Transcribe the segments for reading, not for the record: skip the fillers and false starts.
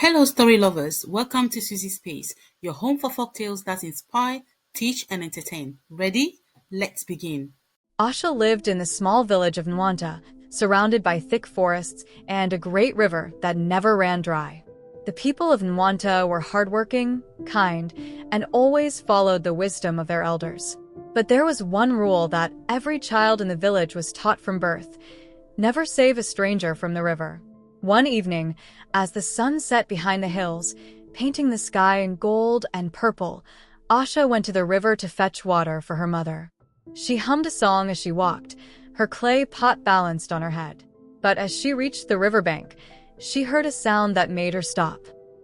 Hello, story lovers. Welcome to Suzy Space, your home for folktales that inspire, teach, and entertain. Ready? Let's begin. Asha lived in the small village of Nwanta, surrounded by thick forests and a great river that never ran dry. The people of Nwanta were hardworking, kind, and always followed the wisdom of their elders. But there was one rule that every child in the village was taught from birth: never save a stranger from the river. One evening, as the sun set behind the hills, painting the sky in gold and purple, Asha went to the river to fetch water for her mother. She hummed a song as she walked, her clay pot balanced on her head. But as she reached the riverbank, she heard a sound that made her stop.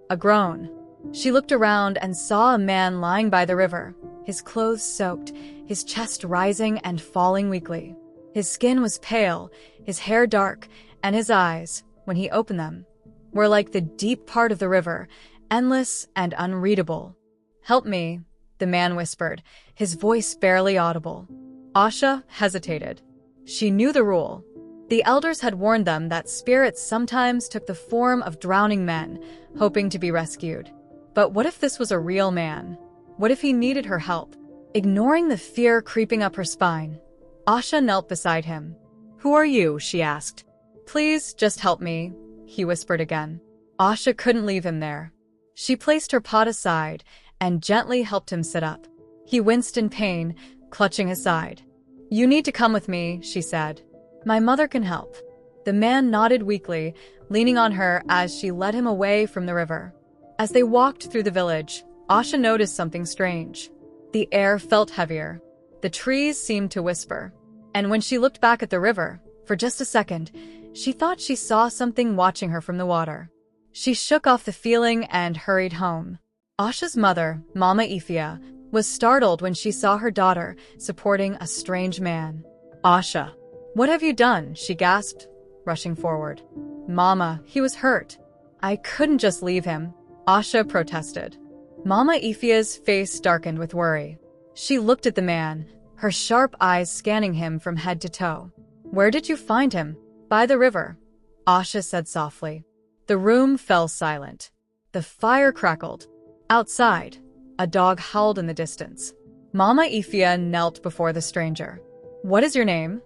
A groan. She looked around and saw a man lying by the river, his clothes soaked, his chest rising and falling weakly. His skin was pale, his hair dark, and his eyes, when he opened them, were like the deep part of the river, endless and unreadable. "Help me," the man whispered, his voice barely audible. Asha hesitated. She knew the rule. The elders had warned them that spirits sometimes took the form of drowning men, hoping to be rescued. But what if this was a real man? What if he needed her help? Ignoring the fear creeping up her spine, Asha knelt beside him. "Who are you?" she asked. "Please, just help me," he whispered again. Asha couldn't leave him there. She placed her pot aside and gently helped him sit up. He winced in pain, clutching his side. "You need to come with me," she said. "My mother can help." The man nodded weakly, leaning on her as she led him away from the river. As they walked through the village, Asha noticed something strange. The air felt heavier. The trees seemed to whisper. And when she looked back at the river, for just a second, she thought she saw something watching her from the water. She shook off the feeling and hurried home. Asha's mother, Mama Ifia, was startled when she saw her daughter supporting a strange man. "Asha, what have you done?" she gasped, rushing forward. "Mama, he was hurt. I couldn't just leave him," Asha protested. Mama Ifia's face darkened with worry. She looked at the man, her sharp eyes scanning him from head to toe. "Where did you find him?" "By the river," Asha said softly. The room fell silent. The fire crackled. Outside, a dog howled in the distance. Mama Ifia knelt before the stranger. "What is your name?"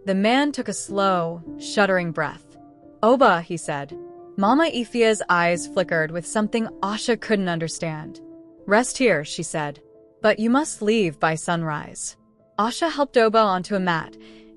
The man took a slow, shuddering breath. "Oba," he said. Mama Ifia's eyes flickered with something Asha couldn't understand. "Rest here," she said. "But you must leave by sunrise." Asha helped Oba onto a mat,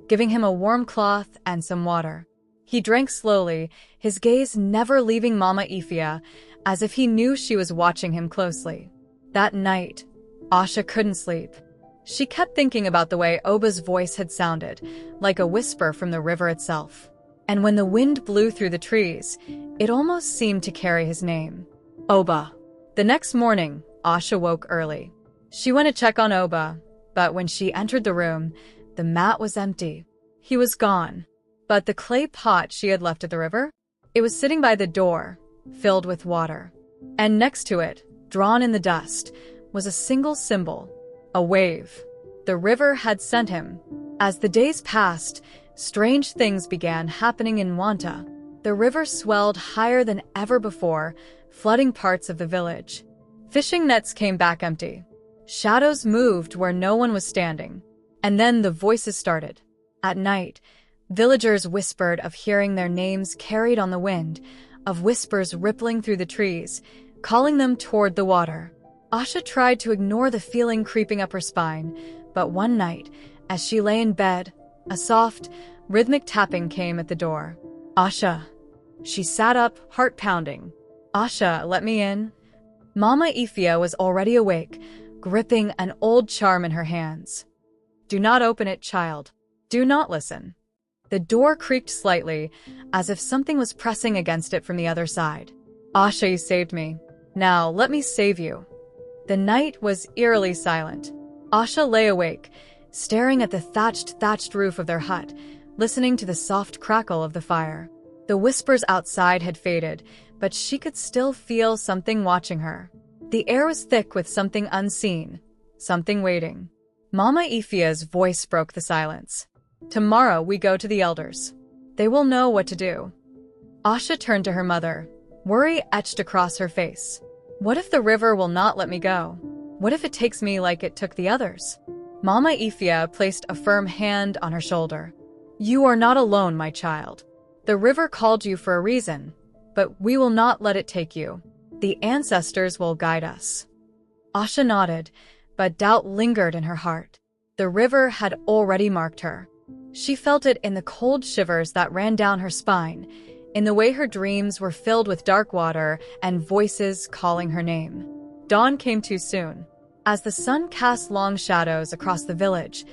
giving him a warm cloth and some water. He drank slowly, his gaze never leaving Mama Ifia, as if he knew she was watching him closely. That night, Asha couldn't sleep. She kept thinking about the way Oba's voice had sounded, like a whisper from the river itself. And when the wind blew through the trees, it almost seemed to carry his name. Oba. The next morning, Asha woke early. She went to check on Oba, but when she entered the room, the mat was empty. He was gone. But the clay pot she had left at the river? It was sitting by the door, filled with water. And next to it, drawn in the dust, was a single symbol, a wave. The river had sent him. As the days passed, strange things began happening in Nwanta. The river swelled higher than ever before, flooding parts of the village. Fishing nets came back empty. Shadows moved where no one was standing. And then the voices started. At night, villagers whispered of hearing their names carried on the wind, of whispers rippling through the trees, calling them toward the water. Asha tried to ignore the feeling creeping up her spine, but one night, as she lay in bed, a soft, rhythmic tapping came at the door. "Asha." She sat up, heart pounding. "Asha, let me in." Mama Ifia was already awake, gripping an old charm in her hands. "Do not open it, child. Do not listen." The door creaked slightly, as if something was pressing against it from the other side. "Asha, you saved me. Now let me save you." The night was eerily silent. Asha lay awake, staring at the thatched roof of their hut, listening to the soft crackle of the fire. The whispers outside had faded, but she could still feel something watching her. The air was thick with something unseen, something waiting. Mama Ifia's voice broke the silence. "Tomorrow we go to the elders. They will know what to do." Asha turned to her mother, Worry etched across her face. What if the river will not let me go? What if it takes me like it took the others? Mama Ifia placed a firm hand on her shoulder. You are not alone, my child. The river called you for a reason, but we will not let it take you. The ancestors will guide us. Asha nodded, but doubt lingered in her heart. The river had already marked her. She felt it in the cold shivers that ran down her spine, in the way her dreams were filled with dark water and voices calling her name. Dawn came too soon. As the sun cast long shadows across the village,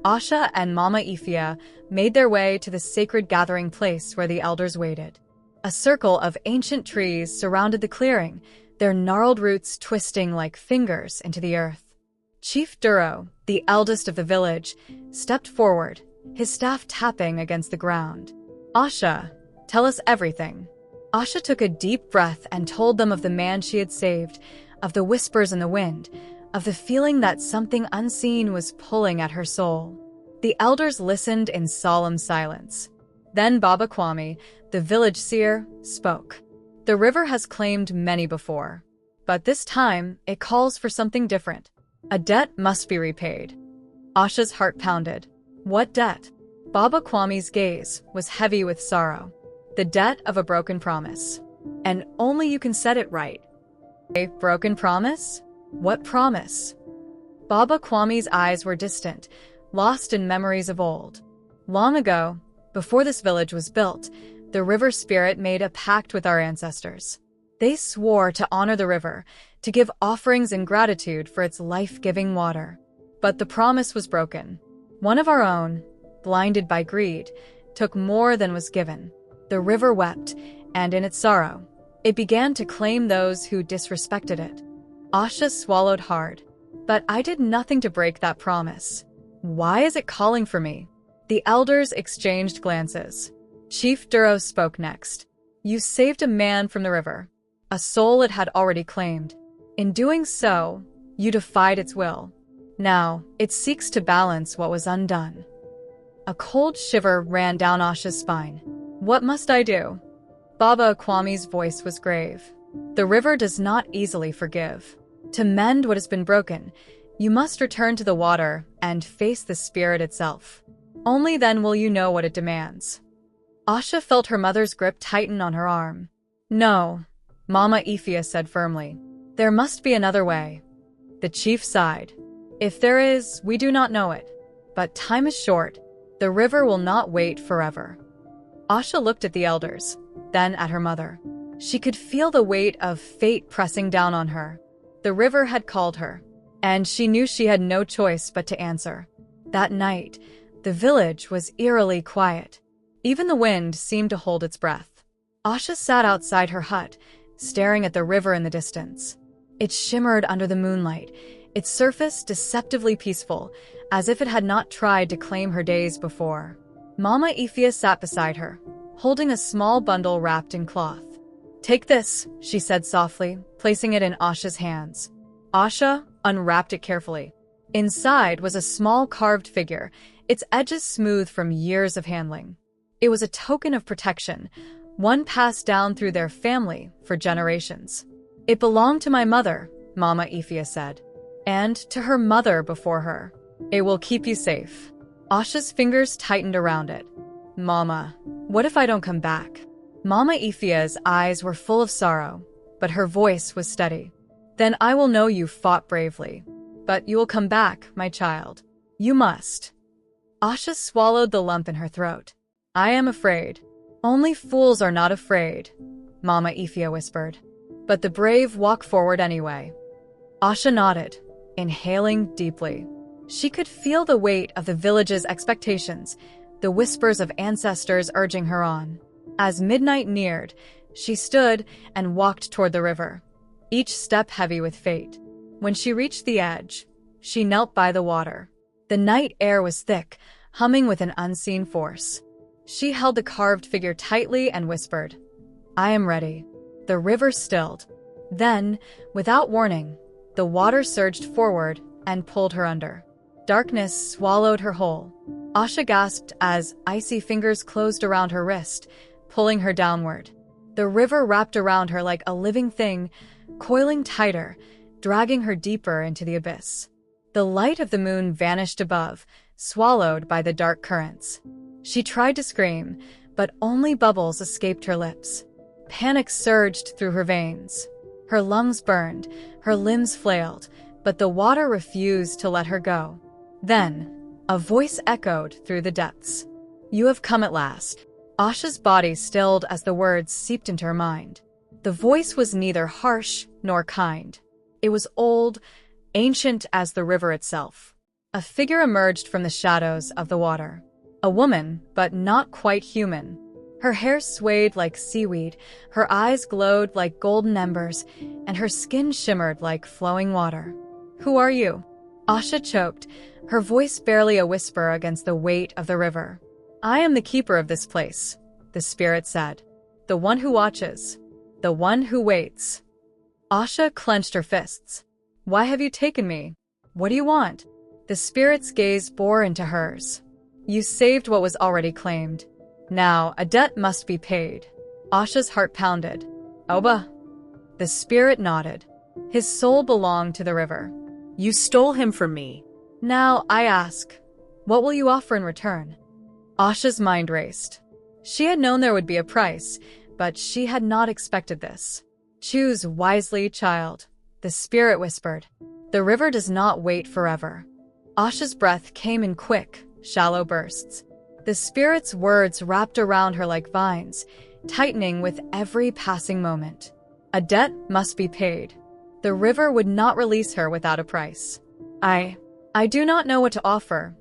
Asha and Mama Ifia made their way to the sacred gathering place where the elders waited. A circle of ancient trees surrounded the clearing, their gnarled roots twisting like fingers into the earth. Chief Duro, the eldest of the village, stepped forward, his staff tapping against the ground. Asha, tell us everything. Asha took a deep breath and told them of the man she had saved, of the whispers in the wind, of the feeling that something unseen was pulling at her soul. The elders listened in solemn silence. Then Baba Kwame, the village seer, spoke. The river has claimed many before, but this time it calls for something different. A debt must be repaid. Asha's heart pounded. What debt? Baba Kwame's gaze was heavy with sorrow. The debt of a broken promise. And only you can set it right. A broken promise? What promise? Baba Kwame's eyes were distant, lost in memories of old. Long ago, before this village was built, the river spirit made a pact with our ancestors. They swore to honor the river, to give offerings in gratitude for its life-giving water. But the promise was broken. One of our own, blinded by greed, took more than was given. The river wept, and in its sorrow, it began to claim those who disrespected it. Asha swallowed hard. But I did nothing to break that promise. Why is it calling for me? The elders exchanged glances. Chief Duro spoke next. You saved a man from the river, a soul it had already claimed. In doing so, you defied its will. Now, it seeks to balance what was undone. A cold shiver ran down Asha's spine. What must I do? Baba Kwame's voice was grave. The river does not easily forgive. To mend what has been broken, you must return to the water and face the spirit itself. Only then will you know what it demands. Asha felt her mother's grip tighten on her arm. No, Mama Ifia said firmly. There must be another way. The chief sighed. If there is, we do not know it. But time is short. The river will not wait forever. Asha looked at the elders, then at her mother. She could feel the weight of fate pressing down on her. The river had called her, and she knew she had no choice but to answer. That night, the village was eerily quiet. Even the wind seemed to hold its breath. Asha sat outside her hut, staring at the river in the distance. It shimmered under the moonlight, its surface deceptively peaceful, as if it had not tried to claim her days before. Mama Ifia sat beside her, holding a small bundle wrapped in cloth. Take this, she said softly, placing it in Asha's hands. Asha unwrapped it carefully. Inside was a small carved figure, its edges smooth from years of handling. It was a token of protection, one passed down through their family for generations. It belonged to my mother, Mama Ifia said, and to her mother before her. It will keep you safe. Asha's fingers tightened around it. Mama, what if I don't come back? Mama Ifia's eyes were full of sorrow, but her voice was steady. Then I will know you fought bravely. But you will come back, my child. You must. Asha swallowed the lump in her throat. I am afraid. Only fools are not afraid, Mama Ifia whispered. But the brave walk forward anyway. Asha nodded, inhaling deeply. She could feel the weight of the village's expectations, the whispers of ancestors urging her on. As midnight neared, she stood and walked toward the river, each step heavy with fate. When she reached the edge, she knelt by the water. The night air was thick, humming with an unseen force. She held the carved figure tightly and whispered, I am ready. The river stilled. Then, without warning, the water surged forward and pulled her under. Darkness swallowed her whole. Asha gasped as icy fingers closed around her wrist, pulling her downward. The river wrapped around her like a living thing, coiling tighter, dragging her deeper into the abyss. The light of the moon vanished above, swallowed by the dark currents. She tried to scream, but only bubbles escaped her lips. Panic surged through her veins. Her lungs burned, her limbs flailed, but the water refused to let her go. Then, a voice echoed through the depths. "You have come at last." Asha's body stilled as the words seeped into her mind. The voice was neither harsh nor kind. It was old, ancient as the river itself. A figure emerged from the shadows of the water. A woman, but not quite human. Her hair swayed like seaweed, her eyes glowed like golden embers, and her skin shimmered like flowing water. "Who are you?" Asha choked, her voice barely a whisper against the weight of the river. "I am the keeper of this place," the spirit said. "The one who watches. The one who waits." Asha clenched her fists. "Why have you taken me? What do you want?" The spirit's gaze bore into hers. "You saved what was already claimed. Now, a debt must be paid." Asha's heart pounded. "Oba?" The spirit nodded. "His soul belonged to the river. You stole him from me. Now, I ask, what will you offer in return?" Asha's mind raced. She had known there would be a price, but she had not expected this. "Choose wisely, child," the spirit whispered. "The river does not wait forever." Asha's breath came in quick, shallow bursts. The spirit's words wrapped around her like vines, tightening with every passing moment. A debt must be paid. The river would not release her without a price. I do not know what to offer,"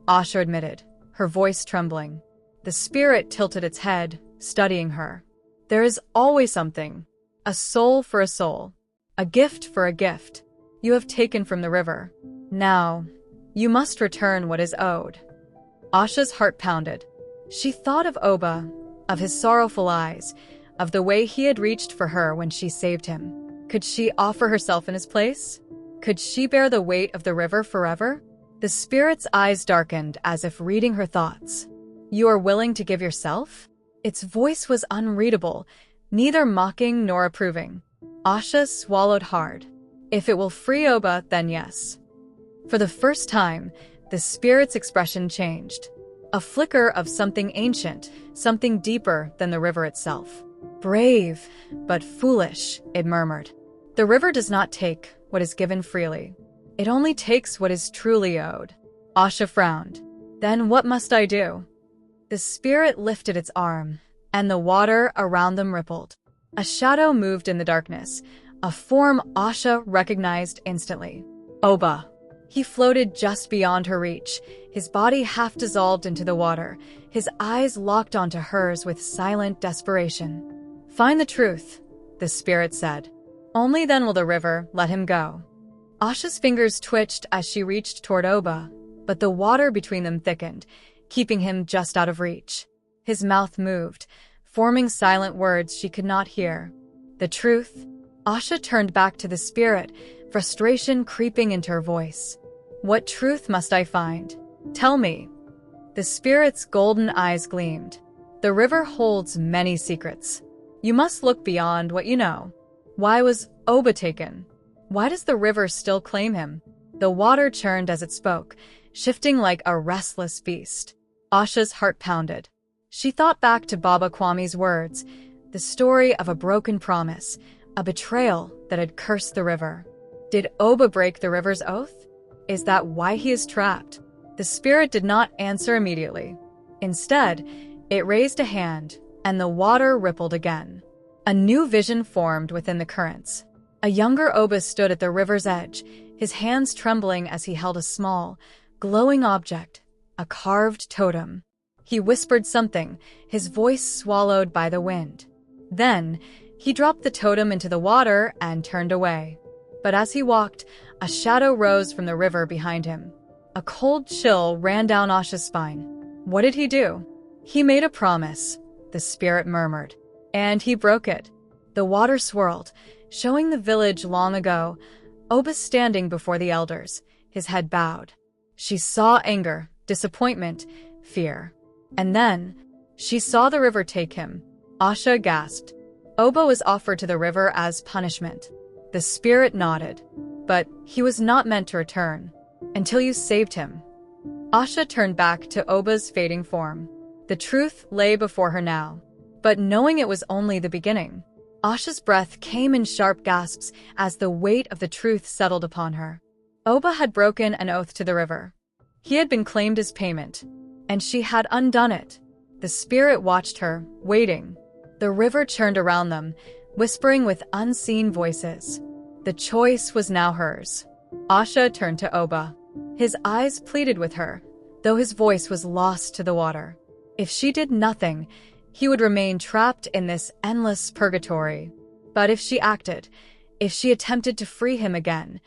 Asha admitted, her voice trembling. The spirit tilted its head, studying her. "There is always something. A soul for a soul. A gift for a gift. You have taken from the river. Now, you must return what is owed." Asha's heart pounded. She thought of Oba, of his sorrowful eyes, of the way he had reached for her when she saved him. Could she offer herself in his place? Could she bear the weight of the river forever? The spirit's eyes darkened as if reading her thoughts. "You are willing to give yourself?" Its voice was unreadable, neither mocking nor approving. Asha swallowed hard. "If it will free Oba, then yes." For the first time, the spirit's expression changed. A flicker of something ancient, something deeper than the river itself. "Brave, but foolish," it murmured. "The river does not take what is given freely. It only takes what is truly owed." Asha frowned. "Then what must I do?" The spirit lifted its arm, and the water around them rippled. A shadow moved in the darkness, a form Asha recognized instantly. Oba. He floated just beyond her reach, his body half dissolved into the water, his eyes locked onto hers with silent desperation. "Find the truth," the spirit said. "Only then will the river let him go." Asha's fingers twitched as she reached toward Oba, but the water between them thickened, keeping him just out of reach. His mouth moved, forming silent words she could not hear. "The truth?" Asha turned back to the spirit, frustration creeping into her voice. "What truth must I find? Tell me." The spirit's golden eyes gleamed. "The river holds many secrets. You must look beyond what you know. Why was Oba taken? Why does the river still claim him?" The water churned as it spoke, shifting like a restless beast. Asha's heart pounded. She thought back to Baba Kwame's words, the story of a broken promise, a betrayal that had cursed the river. Did Oba break the river's oath? Is that why he is trapped? The spirit did not answer immediately. Instead, it raised a hand, and the water rippled again. A new vision formed within the currents. A younger Oba stood at the river's edge, his hands trembling as he held a small, glowing object, a carved totem. He whispered something, his voice swallowed by the wind. Then, he dropped the totem into the water and turned away. But as he walked, a shadow rose from the river behind him. A cold chill ran down Asha's spine. What did he do? "He made a promise," the spirit murmured. "And he broke it." The water swirled, showing the village long ago, Oba standing before the elders, his head bowed. She saw anger, disappointment, fear. And then, she saw the river take him. Asha gasped. Oba was offered to the river as punishment. The spirit nodded, but he was not meant to return until you saved him. Asha turned back to Oba's fading form. The truth lay before her now, but knowing it was only the beginning. Asha's breath came in sharp gasps as the weight of the truth settled upon her. Oba had broken an oath to the river. He had been claimed as payment, and she had undone it. The spirit watched her, waiting. The river churned around them, whispering with unseen voices. The choice was now hers. Asha turned to Oba. His eyes pleaded with her, though his voice was lost to the water. If she did nothing, he would remain trapped in this endless purgatory. But if she acted, if she attempted to free him again,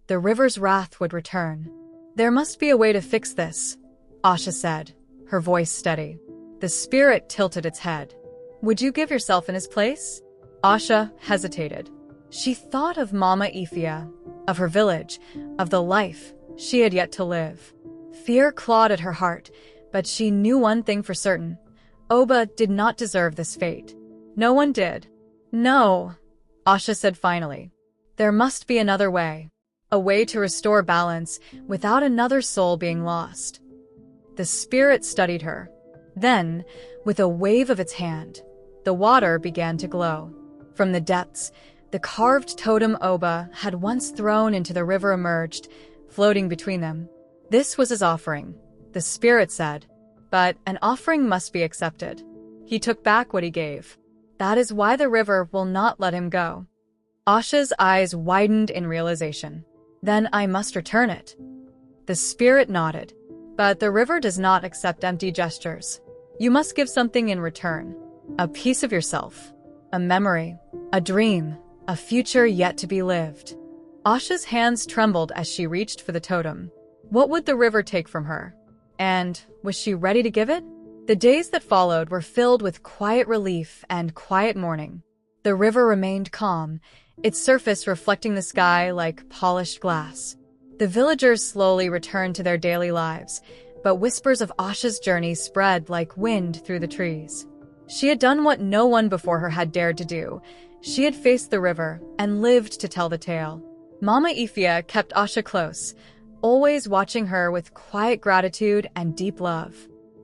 the river's wrath would return. There must be a way to fix this, Asha said, her voice steady. The spirit tilted its head. Would you give yourself in his place? Asha hesitated. She thought of Mama Ifia, of her village, of the life she had yet to live. Fear clawed at her heart, but she knew one thing for certain. Oba did not deserve this fate. No one did. No, Asha said finally. There must be another way. A way to restore balance without another soul being lost. The spirit studied her. Then, with a wave of its hand, the water began to glow. From the depths, the carved totem Oba had once thrown into the river emerged, floating between them. This was his offering, the spirit said, but an offering must be accepted. He took back what he gave. That is why the river will not let him go. Asha's eyes widened in realization. Then I must return it. The spirit nodded. But the river does not accept empty gestures. You must give something in return. A piece of yourself. A memory. A dream. A future yet to be lived. Asha's hands trembled as she reached for the totem. What would the river take from her? And was she ready to give it? The days that followed were filled with quiet relief and quiet mourning. The river remained calm, its surface reflecting the sky like polished glass. The villagers slowly returned to their daily lives, but whispers of Asha's journey spread like wind through the trees. She had done what no one before her had dared to do. She had faced the river and lived to tell the tale. Mama Ifia kept Asha close, always watching her with quiet gratitude and deep love.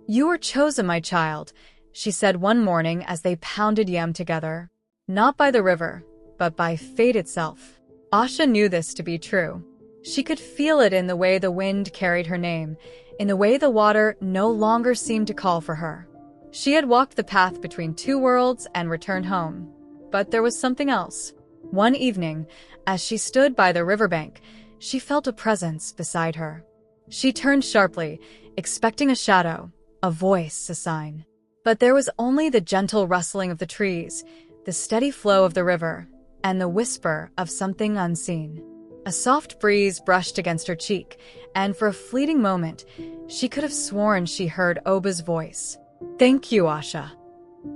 You were chosen, my child, she said one morning as they pounded yam together. Not by the river, but by fate itself. Asha knew this to be true. She could feel it in the way the wind carried her name, in the way the water no longer seemed to call for her. She had walked the path between two worlds and returned home. But there was something else. One evening, as she stood by the riverbank, she felt a presence beside her. She turned sharply, expecting a shadow, a voice, a sign. But there was only the gentle rustling of the trees, the steady flow of the river, and the whisper of something unseen. A soft breeze brushed against her cheek, and for a fleeting moment, she could have sworn she heard Oba's voice. Thank you, Asha.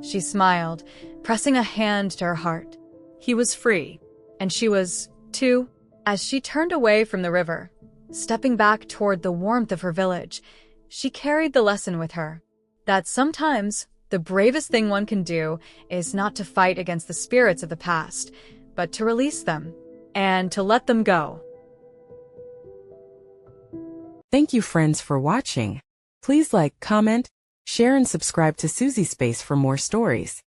She smiled, pressing a hand to her heart. He was free, and she was, too. As she turned away from the river, stepping back toward the warmth of her village, she carried the lesson with her, that sometimes the bravest thing one can do is not to fight against the spirits of the past, but to release them, and to let them go. Thank you, friends, for watching. Please like, comment, share, and subscribe to Suzy Space for more stories.